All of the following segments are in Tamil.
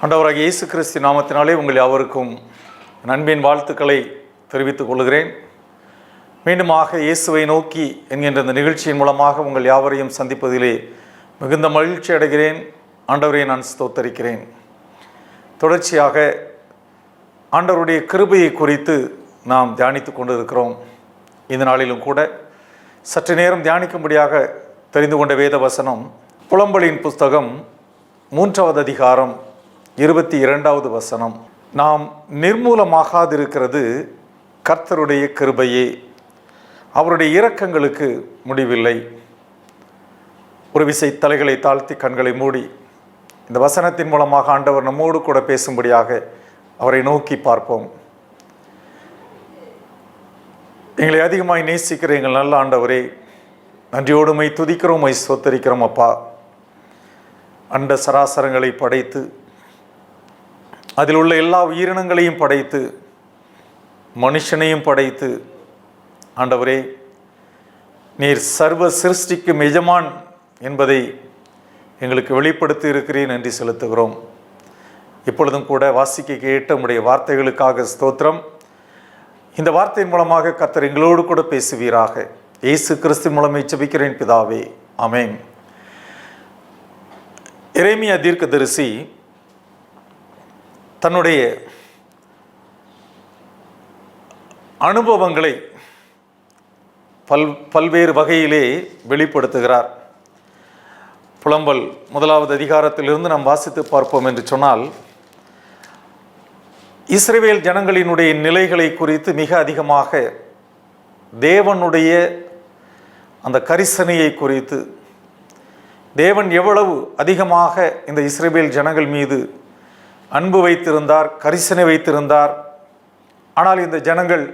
ஆண்டவராகிய இயேசு கிறிஸ்து நாமத்தினாலே உங்கள் யாவருக்கும் நண்பின் வாழ்த்துக்களை தெரிவித்துக் கொள்கிறேன். மீண்டுமாக இயேசுவை நோக்கி என்கின்ற இந்த நிகழ்ச்சியின் மூலமாக உங்கள் யாவரையும் சந்திப்பதிலே மிகுந்த மகிழ்ச்சி அடைகிறேன். ஆண்டவரை நான் ஸ்தோத்தரிக்கிறேன். தொடர்ச்சியாக ஆண்டவருடைய கிருபையை குறித்து நாம் தியானித்து கொண்டு இருக்கிறோம். இந்த நாளிலும் கூட சற்று நேரம் தியானிக்கும்படியாக தெரிந்து கொண்ட வேத வசனம் புலம்பலின் புஸ்தகம் 3வது அதிகாரம் 22வது வசனம். நாம் நிர்மூலமாகாதிருக்கிறது கர்த்தருடைய கிருபையே, அவருடைய இரக்கங்களுக்கு முடிவில்லை. ஒரு விசை தலைகளை தாழ்த்தி கண்களை மூடி இந்த வசனத்தின் மூலமாக ஆண்டவர் நம்மோடு கூட பேசும்படியாக அவரை நோக்கி பார்ப்போம். எங்களை அதிகமாய் நேசிக்கிற எங்கள் நல்ல ஆண்டவரே, நன்றியோடுமை துதிக்கிறோம், மை ஸ்தோத்தரிக்கிறோம். அப்பா, அண்ட சராசரங்களை படைத்து அதில் உள்ள எல்லா உயிரினங்களையும் படைத்து மனுஷனையும் படைத்து ஆண்டவரே, நீர் சர்வ சிருஷ்டிக்கும் எஜமான் என்பதை எங்களுக்கு வெளிப்படுத்தி இருக்கிறேன். நன்றி செலுத்துகிறோம். இப்பொழுதும் கூட வாசிக்க கேட்ட உம்முடைய வார்த்தைகளுக்காக ஸ்தோத்திரம். இந்த வார்த்தையின் மூலமாக கர்த்தர் எங்களோடு கூட பேசுவீராக. இயேசு கிறிஸ்து மூலமே ஜெபிக்கிறேன் பிதாவே, ஆமென். எரேமியா தீர்க்கதரிசி தன்னுடைய அனுபவங்களை பல்வேறு வகையிலே வெளிப்படுத்துகிறார். புலம்பல் 1வது அதிகாரத்திலிருந்து நாம் வாசித்து பார்ப்போம் என்று சொன்னால், இஸ்ரவேல் ஜனங்களினுடைய நிலைகளை குறித்து மிக அதிகமாக தேவனுடைய அந்த கரிசனையை குறித்து, தேவன் எவ்வளவு அதிகமாக இந்த இஸ்ரவேல் ஜனங்கள் மீது அன்பு வைத்திருந்தார், கரிசனை வைத்திருந்தார். ஆனால் இந்த ஜனங்கள்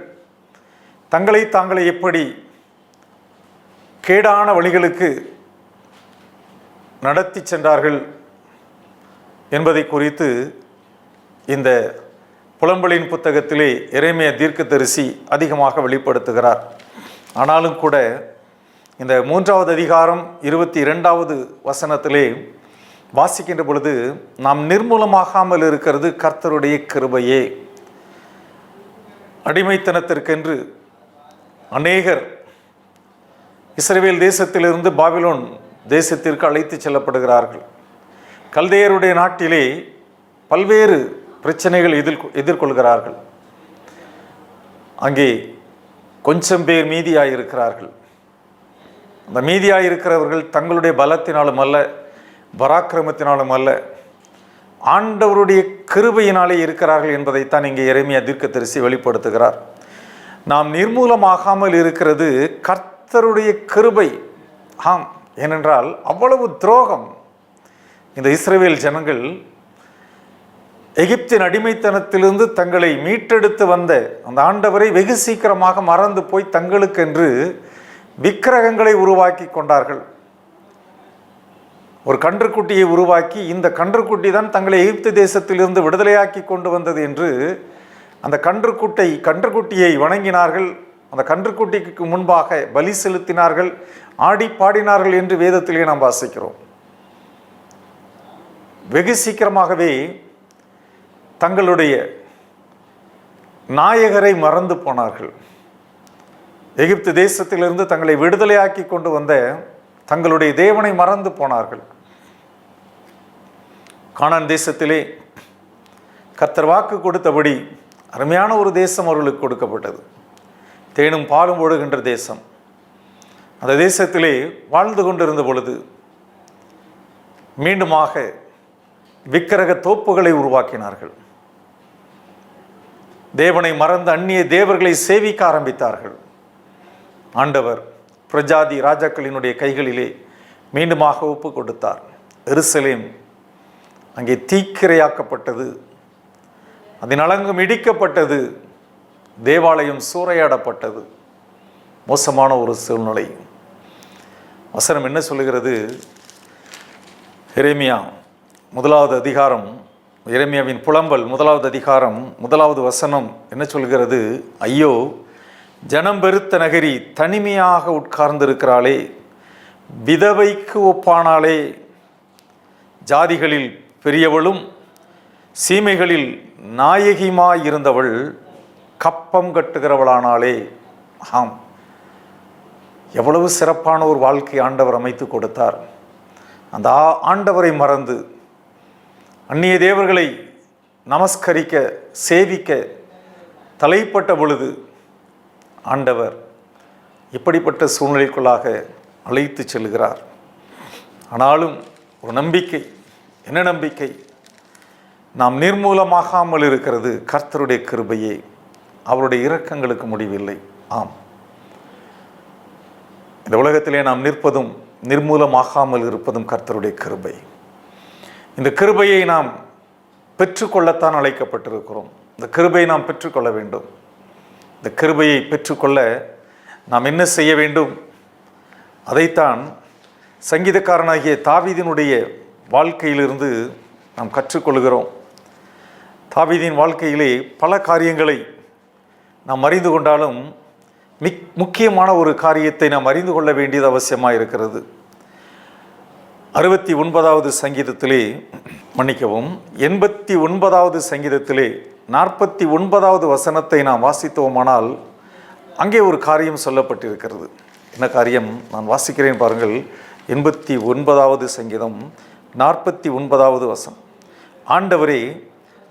தாங்களை எப்படி கேடான வழிகளுக்கு நடத்தி சென்றார்கள் என்பதை குறித்து இந்த புலம்பலின் புத்தகத்திலே எரேமியா தீர்க்கதரிசி அதிகமாக வெளிப்படுத்துகிறார். ஆனாலும் கூட இந்த 3வது அதிகாரம் 22வது வசனத்திலே வாசிக்கின்ற பொழுது, நாம் நிர்மூலமாகாமல் இருக்கிறது கர்த்தருடைய கிருபையே. அடிமைத்தனத்திற்கென்று அநேகர் இஸ்ரவேல் தேசத்திலிருந்து பாபிலோன் தேசத்திற்கு அழைத்து செல்லப்படுகிறார்கள். கல்தேயருடைய நாட்டிலே பல்வேறு பிரச்சனைகள் எதிர்கொள்கிறார்கள். அங்கே கொஞ்சம் பேர் மீதியாயிருக்கிறார்கள். அந்த மீதியாயிருக்கிறவர்கள் தங்களுடைய பலத்தினாலும் அல்ல, பராக்கிரமத்தினாலும் அல்ல, ஆண்டவருடைய கிருபையினாலே இருக்கிறார்கள் என்பதைத்தான் இங்கே எரேமியா தீர்க்கதரிசி வெளிப்படுத்துகிறார். நாம் நிர்மூலமாகாமல் இருக்கிறது கர்த்தருடைய கிருபை. ஆம், ஏனென்றால் அவ்வளவு துரோகம் இந்த இஸ்ரவேல் ஜனங்கள் எகிப்தின் அடிமைத்தனத்திலிருந்து தங்களை மீட்டெடுத்து வந்த அந்த ஆண்டவரை வெகு சீக்கிரமாக மறந்து போய் தங்களுக்கென்று விக்கிரகங்களை உருவாக்கி கொண்டார்கள். ஒரு கன்றுக்குட்டியை உருவாக்கி, இந்த கன்றுக்குட்டி தான் தங்களை எகிப்து தேசத்திலிருந்து விடுதலையாக்கி கொண்டு வந்தது என்று அந்த கன்றுக்குட்டியை வணங்கினார்கள். அந்த கன்றுக்குட்டிக்கு முன்பாக பலி செலுத்தினார்கள், ஆடி பாடினார்கள் என்று வேதத்திலே நாம் வாசிக்கிறோம். வெகு சீக்கிரமாகவே தங்களுடைய நாயகரை மறந்து போனார்கள். எகிப்து தேசத்திலிருந்து தங்களை விடுதலையாக்கி கொண்டு வந்த தங்களுடைய தேவனை மறந்து போனார்கள். கானான் தேசத்திலே கர்த்தர் வாக்கு கொடுத்தபடி அருமையான ஒரு தேசம் அவர்களுக்கு கொடுக்கப்பட்டது. தேனும் பாலும் ஓடுகின்ற தேசம். அந்த தேசத்திலே வாழ்ந்து கொண்டிருந்த பொழுது மீண்டுமாக விக்கிரக தோப்புகளை உருவாக்கினார்கள். தேவனை மறந்த அந்நிய தேவர்களை சேவிக்க ஆரம்பித்தார்கள். ஆண்டவர் பிரஜாதி ராஜாக்களினுடைய கைகளிலே மீண்டுமாக ஒப்பு கொடுத்தார். எருசலேம் அங்கே தீக்கிரையாக்கப்பட்டது, அதன் அலங்கும் இடிக்கப்பட்டது, தேவாலயம் சூறையாடப்பட்டது. மோசமான ஒரு சூழ்நிலை. வசனம் என்ன சொல்லுகிறது? எரேமியா 1வது அதிகாரம், எரேமியாவின் புலம்பல் 1வது அதிகாரம் 1வது வசனம் என்ன சொல்கிறது? ஐயோ, ஜனம் பெருத்த நகரி தனிமையாக உட்கார்ந்திருக்கிறாளே, விதவைக்கு ஒப்பானாலே, ஜாதிகளில் பெரியவளும் சீமைகளில் நாயகிமாயிருந்தவள் கப்பம் கட்டுகிறவளானாலே. ஆம், எவ்வளவு சிறப்பான ஒரு வாழ்க்கை ஆண்டவர் அமைத்து கொடுத்தார். அந்த ஆண்டவரை மறந்து அந்நிய தேவர்களை நமஸ்கரிக்க சேவிக்க தலைப்பட்ட பொழுது ஆண்டவர் இப்படிப்பட்ட சூழ்நிலைக்குள்ளாக அழைத்து செல்கிறார். ஆனாலும் ஒரு நம்பிக்கை, என்ன நம்பிக்கை? நாம் நிர்மூலமாகாமல் இருக்கிறது கர்த்தருடைய கிருபையே, அவருடைய இரக்கங்களுக்கு முடிவில்லை. ஆம், இந்த உலகத்திலே நாம் நிற்பதும் நிர்மூலமாகாமல் இருப்பதும் கர்த்தருடைய கிருபை. இந்த கிருபையை நாம் பெற்றுக்கொள்ளத்தான் அழைக்கப்பட்டிருக்கிறோம். இந்த கிருபையை நாம் பெற்றுக்கொள்ள வேண்டும். இந்த கிருபையை பெற்றுக்கொள்ள நாம் என்ன செய்ய வேண்டும்? அதைத்தான் சங்கீதக்காரனாகிய தாவீதினுடைய வாழ்க்கையிலிருந்து நாம் கற்றுக்கொள்கிறோம். தாவீதின் வாழ்க்கையிலே பல காரியங்களை நாம் அறிந்து கொண்டாலும் முக்கியமான ஒரு காரியத்தை நாம் அறிந்து கொள்ள வேண்டியது அவசியமாக இருக்கிறது. 69வது சங்கீதத்திலே, மன்னிக்கவும், 89வது சங்கீதத்திலே 49வது வசனத்தை நாம் வாசித்தோமானால் அங்கே ஒரு காரியம் சொல்லப்பட்டிருக்கிறது. என்ன காரியம்? நான் வாசிக்கிறேன் பாருங்கள். 89வது சங்கீதம் 49வது வசனம். ஆண்டவரே,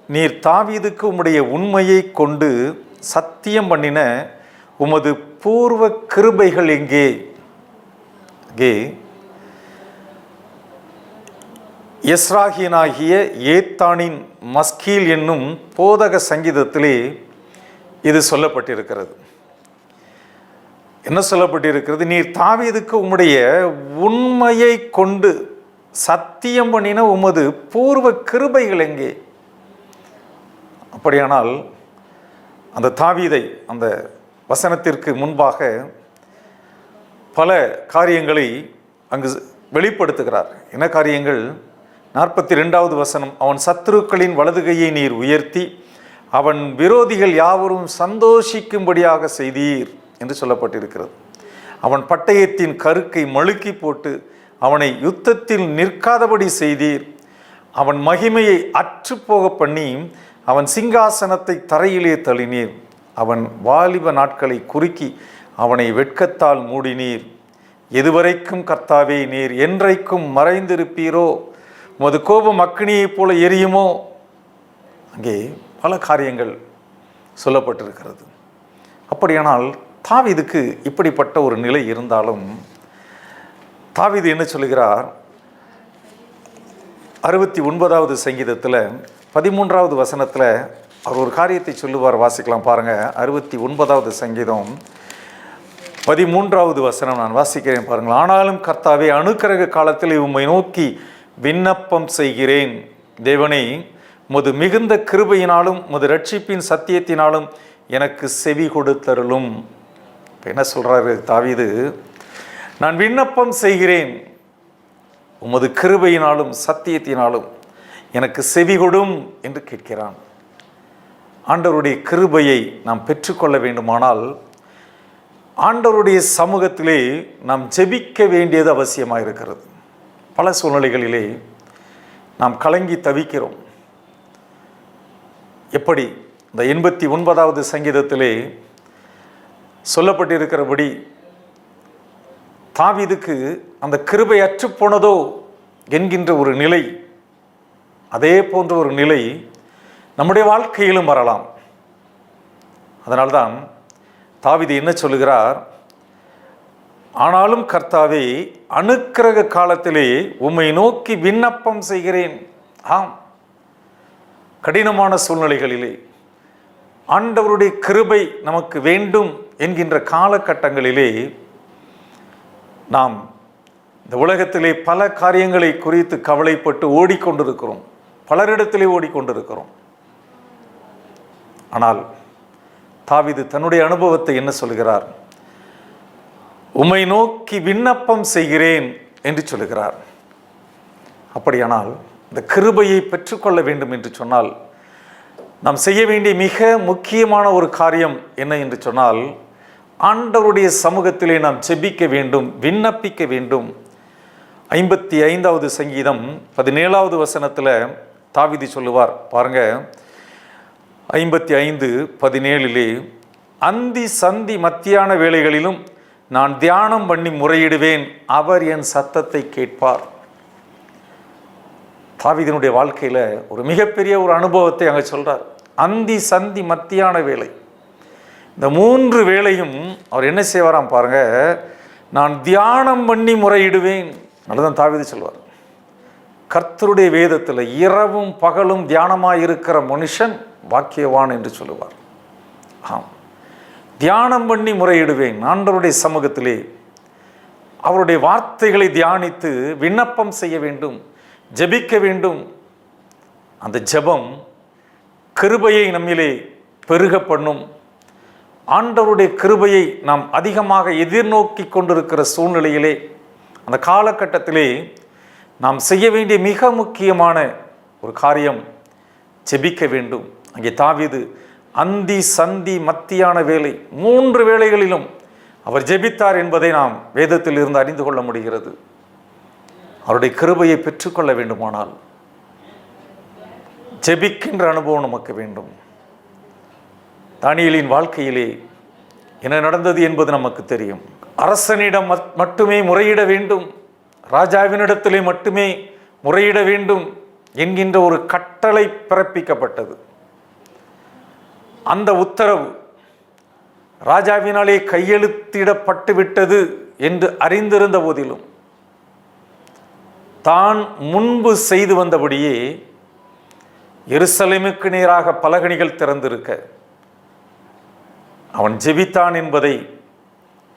நீர் தாவீதுக்கு உம்முடைய உண்மையை கொண்டு சத்தியம் பண்ணின உமது பூர்வ கிருபைகள் எங்கே? எஸ்ராகியனாகிய ஏத்தானின் மஸ்கீல் என்னும் போதக சங்கீதத்திலே இது சொல்லப்பட்டிருக்கிறது. என்ன சொல்லப்பட்டிருக்கிறது? நீர் தாவீதுக்கு உம்முடைய உண்மையை கொண்டு சத்தியம் பண்ணின உமது பூர்வ கிருபைகள் எங்கே? அப்படியானால் அந்த தாவீதை அந்த வசனத்திற்கு முன்பாக பல காரியங்களை அங்கு வெளிப்படுத்துகிறார். என்ன காரியங்கள்? 42வது வசனம், அவன் சத்துருக்களின் வலதுகையை நீர் உயர்த்தி அவன் விரோதிகள் யாவரும் சந்தோஷிக்கும்படியாக செய்தீர் என்று சொல்லப்பட்டிருக்கிறது. அவன் பட்டயத்தின் கருக்கை மழுக்கி போட்டு அவனை யுத்தத்தில் நிற்காதபடி செய்தீர். அவன் மகிமையை அற்றுப்போக பண்ணி அவன் சிங்காசனத்தை தரையிலே தள்ளினீர். அவன் வாலிப நாட்களை குறுக்கி அவனை வெட்கத்தால் மூடினீர். எதுவரைக்கும் கர்த்தாவே நீர் என்றைக்கும் மறைந்திருப்பீரோ? உமது கோபம் அக்கினியைப் போல எரியுமோ? அங்கே பல காரியங்கள் சொல்லப்பட்டிருக்கிறது. அப்படியானால் தாவீதுக்கு இப்படிப்பட்ட ஒரு நிலை இருந்தாலும் தாவீது என்ன சொல்லுகிறார்? 69வது சங்கீதத்தில் 13வது வசனத்தில் அவர் ஒரு காரியத்தை சொல்லுவார். வாசிக்கலாம் பாருங்கள். 69வது சங்கீதம் 13வது வசனம் நான் வாசிக்கிறேன் பாருங்கள். ஆனாலும் கர்த்தாவே, அனுக்கிரக காலத்தில் உம்மை நோக்கி விண்ணப்பம் செய்கிறேன். தேவனே, உமது மிகுந்த கிருபையினாலும் உமது ரட்சிப்பின் சத்தியத்தினாலும் எனக்கு செவி கொடுத்தருளும். என்ன சொல்றாரு தாவீது? நான் விண்ணப்பம் செய்கிறேன், உமது கிருபையினாலும் சத்தியத்தினாலும் எனக்கு செவி கொடும் என்று கேட்கிறான். ஆண்டவருடைய கிருபையை நாம் பெற்றுக்கொள்ள வேண்டுமானால் ஆண்டவருடைய சமூகத்திலே நாம் ஜெபிக்க வேண்டியது அவசியமாக இருக்கிறது. பல சூழ்நிலைகளிலே நாம் கலங்கி தவிக்கிறோம். எப்படி? இந்த 89வது சங்கீதத்திலே சொல்லப்பட்டிருக்கிறபடி தாவீதுக்கு அந்த கிருபை அற்றுப்போனதோ என்கின்ற ஒரு நிலை, அதே போன்ற ஒரு நிலை நம்முடைய வாழ்க்கையிலும் வரலாம். அதனால்தான் தாவீது என்ன சொல்லுகிறார்? ஆனாலும் கர்த்தாவே, அனுக்கிரக காலத்திலே உம்மை நோக்கி விண்ணப்பம் செய்கிறேன். ஆம், கடினமான சூழ்நிலைகளிலே ஆண்டவருடைய கிருபை நமக்கு வேண்டும் என்கின்ற காலகட்டங்களிலே நாம் இந்த உலகத்திலே பல காரியங்களை குறித்து கவலைப்பட்டு ஓடிக்கொண்டிருக்கிறோம். பலரிடத்திலே ஓடிக்கொண்டிருக்கிறோம். ஆனால் தாவீது தன்னுடைய அனுபவத்தை என்ன சொல்கிறார்? உம்மை நோக்கி விண்ணப்பம் செய்கிறேன் என்று சொல்லுகிறார். அப்படியானால் இந்த கிருபையை பெற்றுக்கொள்ள வேண்டும் என்று சொன்னால் நாம் செய்ய வேண்டிய மிக முக்கியமான ஒரு காரியம் என்ன என்று சொன்னால், ஆண்டவருடைய சமூகத்திலே நாம் ஜெபிக்க வேண்டும், விண்ணப்பிக்க வேண்டும். 55வது சங்கீதம் 17வது வசனத்தில் தாவீது சொல்லுவார் பாருங்க, 55:17 அந்தி சந்தி மத்தியான வேளைகளிலும் நான் தியானம் பண்ணி முறையிடுவேன், அவர் என் சத்தத்தை கேட்பார். தாவீதினுடைய வாழ்க்கையில் ஒரு மிகப்பெரிய ஒரு அனுபவத்தை அங்கே சொல்றார். அந்தி சந்தி மத்தியான வேளை, இந்த 3 வேளையும் அவர் என்ன செய்வாராம் பாருங்க, நான் தியானம் பண்ணி முறையிடுவேன். நல்லதான் தாவீது சொல்வார். கர்த்தருடைய வேதத்தில் இரவும் பகலும் தியானமாக இருக்கிற மனுஷன் வாக்கியவான் என்று சொல்லுவார். ஆம், தியானம் பண்ணி முறையிடுவேன். ஆண்டவருடைய சமூகத்திலே அவருடைய வார்த்தைகளை தியானித்து விண்ணப்பம் செய்ய வேண்டும், ஜெபிக்க வேண்டும். அந்த ஜெபம் கிருபையை நம்மிலே பெருக பண்ணும். ஆண்டவருடைய கிருபையை நாம் அதிகமாக எதிர்நோக்கி கொண்டிருக்கிற சூழ்நிலையிலே, அந்த காலகட்டத்திலே நாம் செய்ய வேண்டிய மிக முக்கியமான ஒரு காரியம் ஜெபிக்க வேண்டும். அங்கே தாவீது அந்தி சந்தி மத்தியான வேளை 3 வேளைகளிலும் அவர் ஜெபித்தார் என்பதை நாம் வேதத்தில் இருந்து அறிந்து கொள்ள முடிகிறது. அவருடைய கிருபையை பெற்றுக்கொள்ள வேண்டுமானால் ஜெபிக்கின்ற அனுபவம் நமக்கு வேண்டும். தானியேலின் வாழ்க்கையிலே என்ன நடந்தது என்பது நமக்கு தெரியும். அரசனிடம் மட்டுமே முறையிட வேண்டும், ராஜாவினிடத்திலே மட்டுமே முறையிட வேண்டும் என்கின்ற ஒரு கட்டளை பிறப்பிக்கப்பட்டது. அந்த உத்தரவு ராஜாவினாலே கையெழுத்திடப்பட்டு விட்டது என்று அறிந்திருந்த போதிலும் தான் முன்பு செய்து வந்தபடியே எருசலேமுக்கு நேராக பலகணிகள் திறந்திருக்க அவன் ஜெபித்தான் என்பதை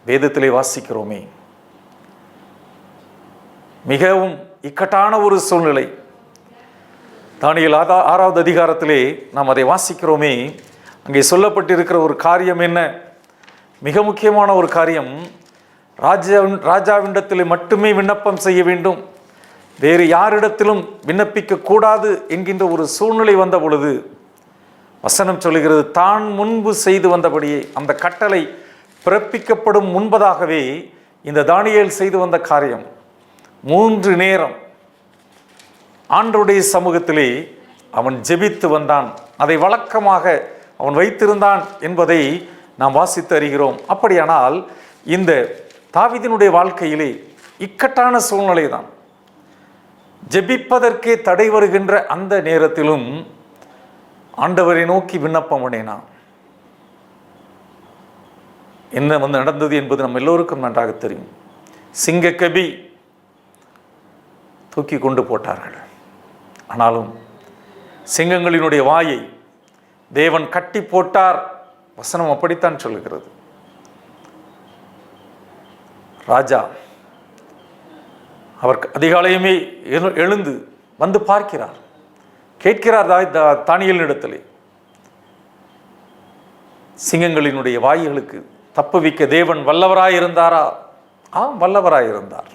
வேதத்திலே வாசிக்கிறோமே. மிகவும் இக்கட்டான ஒரு சூழ்நிலை. தானியேல் 6வது அதிகாரத்திலே நாம் அதை வாசிக்கிறோமே. அங்கே சொல்லப்பட்டிருக்கிற ஒரு காரியம் என்ன? மிக முக்கியமான ஒரு காரியம். ராஜாவினிடத்திலே மட்டுமே விண்ணப்பம் செய்ய வேண்டும், வேறு யாரிடத்திலும் விண்ணப்பிக்க கூடாது என்கின்ற ஒரு சூழ்நிலை வந்த பொழுது வசனம் சொல்லுகிறது, தான் முன்பு செய்து வந்தபடியே, அந்த கட்டளை பிறப்பிக்கப்படும் முன்பதாகவே இந்த தானியேல் செய்து வந்த காரியம் 3 நேரம் ஆண்டவருடைய சமூகத்திலே அவன் ஜெபித்து வந்தான். அதை வழக்கமாக அவன் வைத்திருந்தான் என்பதை நாம் வாசித்து அறிகிறோம். அப்படியானால் இந்த தாவீதினுடைய வாழ்க்கையிலே இக்கட்டான சூழ்நிலை தான். ஜெபிப்பதற்கே தடை வருகின்ற அந்த நேரத்திலும் ஆண்டவரை நோக்கி விண்ணப்பம் பண்ணினான். என்ன நடந்தது என்பது நம்ம எல்லோருக்கும் நன்றாக தெரியும். சிங்கக்கபி தூக்கி கொண்டு போட்டார்கள். ஆனாலும் சிங்கங்களினுடைய வாயை தேவன் கட்டி போட்டார். வசனம் அப்படித்தான் சொல்லுகிறது. ராஜா அவர் அதிகாலையுமே எழுந்து வந்து பார்க்கிறார், கேட்கிறார் தானியேலினிடத்திலே, சிங்கங்களினுடைய வாய்களுக்கு தப்புவிக்க தேவன் வல்லவராயிருந்தாரா? ஆம், வல்லவராயிருந்தார்.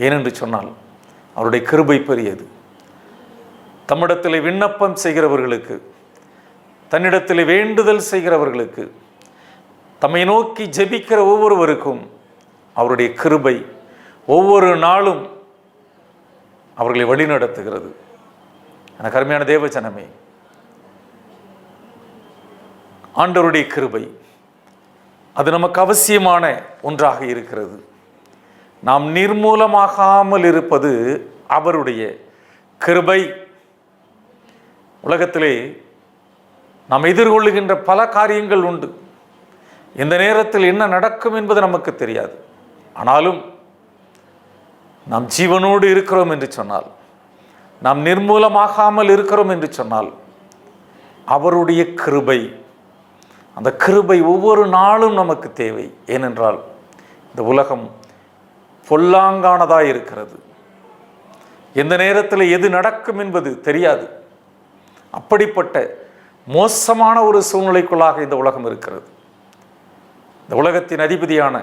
ஏனென்று சொன்னால் அவருடைய கிருபை பெரியது. தம்மிடத்தில் விண்ணப்பம் செய்கிறவர்களுக்கு, தன்னிடத்தில் வேண்டுதல் செய்கிறவர்களுக்கு, தம்மை நோக்கி ஜெபிக்கிற ஒவ்வொருவருக்கும் அவருடைய கிருபை ஒவ்வொரு நாளும் அவர்களை வழிநடத்துகிறது. எனக்கு அருமையான தேவஜனமே, ஆண்டவருடைய கிருபை அது நமக்கு அவசியமான ஒன்றாக இருக்கிறது. நாம் நிர்மூலமாகாமல் இருப்பது அவருடைய கிருபை. உலகத்திலே நாம் எதிர்கொள்ளுகின்ற பல காரியங்கள் உண்டு. இந்த நேரத்தில் என்ன நடக்கும் என்பது நமக்கு தெரியாது. ஆனாலும் நாம் ஜீவனோடு இருக்கிறோம் என்று சொன்னால், நாம் நிர்மூலமாகாமல் இருக்கிறோம் என்று சொன்னால், அவருடைய கிருபை, அந்த கிருபை ஒவ்வொரு நாளும் நமக்கு தேவை. ஏனென்றால் இந்த உலகம் பொல்லாங்கானதாக இருக்கிறது. எந்த நேரத்தில் எது நடக்கும் என்பது தெரியாது. அப்படிப்பட்ட மோசமான ஒரு சூழ்நிலைக்குள்ளாக இந்த உலகம் இருக்கிறது. இந்த உலகத்தின் அதிபதியான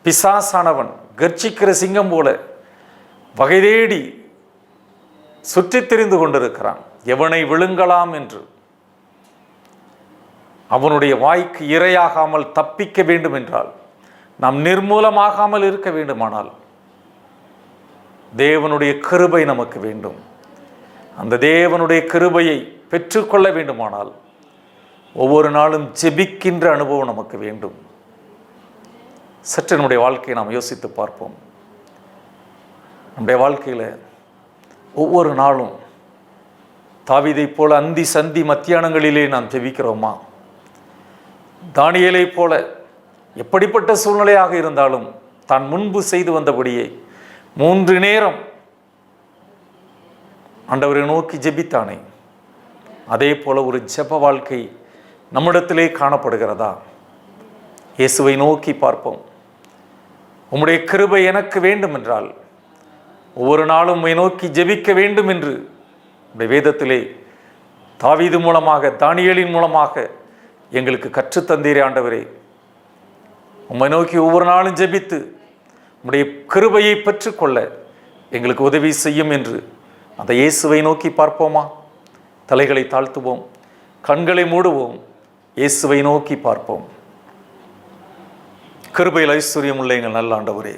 பிசாசானவன் கர்ச்சிக்கிற சிங்கம் போல வகை தேடி சுற்றித் திரிந்து கொண்டிருக்கிறான், எவனை விழுங்கலாம் என்று. அவனுடைய வாய்க்கு இரையாகாமல் தப்பிக்க வேண்டும் என்றால், நாம் நிர்மூலமாகாமல் இருக்க வேண்டுமானால் தேவனுடைய கிருபை நமக்கு வேண்டும். அந்த தேவனுடைய கிருபையை பெற்றுக்கொள்ள வேண்டுமானால் ஒவ்வொரு நாளும் ஜெபிக்கின்ற அனுபவம் நமக்கு வேண்டும். சற்று நம்முடைய வாழ்க்கையை நாம் யோசித்து பார்ப்போம். நம்முடைய வாழ்க்கையில் ஒவ்வொரு நாளும் தாவீதைப் போல அந்தி சந்தி மத்தியானங்களிலே நாம் ஜெபிக்கிறோமா? தானியேலைப் போல எப்படிப்பட்ட சூழ்நிலையாக இருந்தாலும் தான் முன்பு செய்து வந்தபடியே 3 நேரம் ஆண்டவரை நோக்கி ஜெபித்தானே, அதே போல ஒரு ஜெப வாழ்க்கை நம்மிடத்திலே காணப்படுகிறதா? இயேசுவை நோக்கி பார்ப்போம். உம்முடைய கிருபை எனக்கு வேண்டும் என்றால் ஒவ்வொரு நாளும் உம்மை நோக்கி ஜெபிக்க வேண்டும் என்று உம்முடைய வேதத்திலே தாவீது மூலமாக, தானியேலின் மூலமாக எங்களுக்கு கற்றுத்தந்தீரே ஆண்டவரே. உம்மை நோக்கி ஒவ்வொரு நாளும் ஜெபித்து உம்முடைய கிருபையை பெற்றுக்கொள்ள எங்களுக்கு உதவி செய்யும் என்று அந்த இயேசுவை நோக்கி பார்ப்போமா? தலைகளை தாழ்த்துவோம், கண்களை மூடுவோம், இயேசுவை நோக்கி பார்ப்போம். கிருபையில் ஐஸ்வர்யம் உள்ள எங்கள் நல்ல ஆண்டவரே,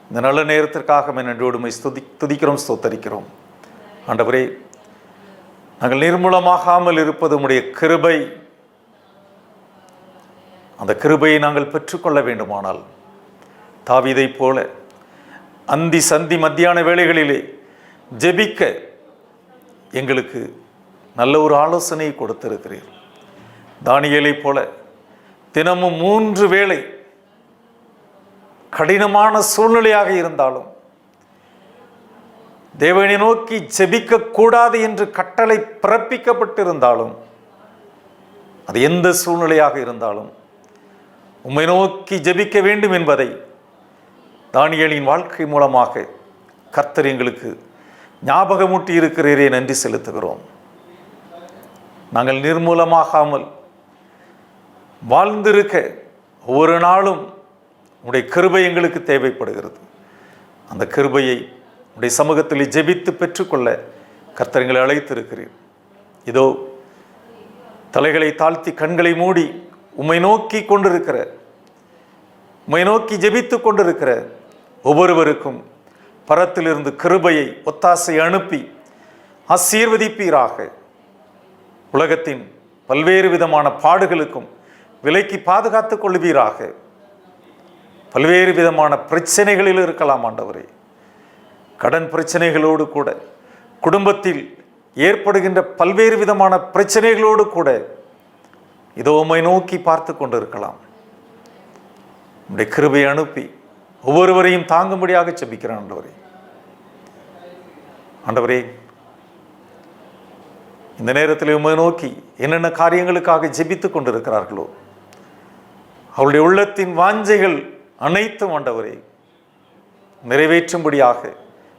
இந்த நல்ல நேரத்திற்காக நன்றியோடுமை துதிக்கிறோம், ஸ்தோத்தரிக்கிறோம். ஆண்டவரே, நாங்கள் நிர்மூலமாகாமல் இருப்பது உம்முடைய கிருபை. அந்த கிருபையை நாங்கள் பெற்றுக்கொள்ள வேண்டுமானால் தாவீதைப் போல அந்தி சந்தி மத்தியான வேளைகளிலே ஜெபிக்க எங்களுக்கு நல்ல ஒரு ஆலோசனையை கொடுத்திருக்கிறீர். தானியேலைப் போல தினமும் 3 வேளை கடினமான சூழ்நிலையாக இருந்தாலும் தேவனை நோக்கி ஜெபிக்க கூடாது என்று கட்டளை பிறப்பிக்கப்பட்டிருந்தாலும், அது எந்த சூழ்நிலையாக இருந்தாலும் உம்மை நோக்கி ஜெபிக்க வேண்டும் என்பதை தானியேலின் வாழ்க்கை மூலமாக கர்த்தர் எங்களுக்கு ஞாபகமூட்டி இருக்கிறீரே, நன்றி செலுத்துகிறோம். நாங்கள் நிர்மூலமாகாமல் வாழ்ந்திருக்க ஒவ்வொரு நாளும் உடைய கிருபை எங்களுக்கு தேவைப்படுகிறது. அந்த கிருபையை உடைய சமூகத்தில் ஜெபித்து பெற்றுக்கொள்ள கர்த்தர் எங்களை அழைத்திருக்கிறீர். இதோ தலைகளை தாழ்த்தி கண்களை மூடி உம்மை நோக்கி கொண்டிருக்கிற, உம்மை நோக்கி ஜெபித்து கொண்டிருக்கிற ஒவ்வொருவருக்கும் பரத்திலிருந்து கிருபையை, ஒத்தாசை அனுப்பி ஆசீர்வதிப்பீராக. உலகத்தின் பல்வேறு விதமான பாடுகளுக்கும் விலைக்கு பாதுகாத்துக் கொள்வீராக. பல்வேறு விதமான பிரச்சனைகளில் இருக்கலாம் ஆண்டவரே, கடன் பிரச்சனைகளோடு கூட, குடும்பத்தில் ஏற்படுகின்ற பல்வேறு விதமான பிரச்சனைகளோடு கூட இதோ உம்மை நோக்கி பார்த்து கொண்டு இருக்கலாம். உம்முடைய கிருபையை அனுப்பி ஒவ்வொருவரையும் தாங்கும்படியாக ஜெபிக்கிறேன் ஆண்டவரே. ஆண்டவரே, இந்த நேரத்தில் உம்மை நோக்கி என்னென்ன காரியங்களுக்காக ஜெபித்து கொண்டிருக்கிறார்களோ அவருடைய உள்ளத்தின் வாஞ்சைகள் அனைத்தும் ஆண்டவரே நிறைவேற்றும்படியாக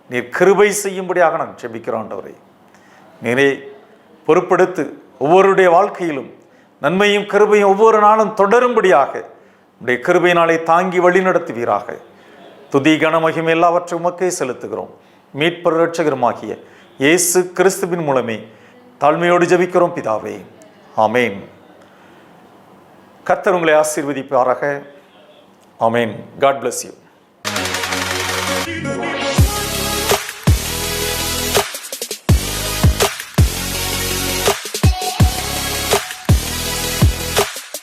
நீர் கிருபை செய்யும்படியாக நான் ஜெபிக்கிறோம் ஆண்டவரே. நீரே பொறுப்படுத்து ஒவ்வொருடைய வாழ்க்கையிலும் நன்மையும் கிருபையும் ஒவ்வொரு நாளும் தொடரும்படியாக உடைய கிருபையினாலே தாங்கி வழி நடத்துவீராக. துதி கனமகிமை எல்லாவற்றையும் உமக்கே செலுத்துகிறோம். மீட்பர் இரட்சகருமாகிய இயேசு கிறிஸ்துவின் மூலமே தாழ்மையோடு ஜெபிக்கிறோம் பிதாவே, ஆமேன். கர்த்தர் உங்களை ஆசீர்வதிப்பாராக. ஆமேன். God bless you.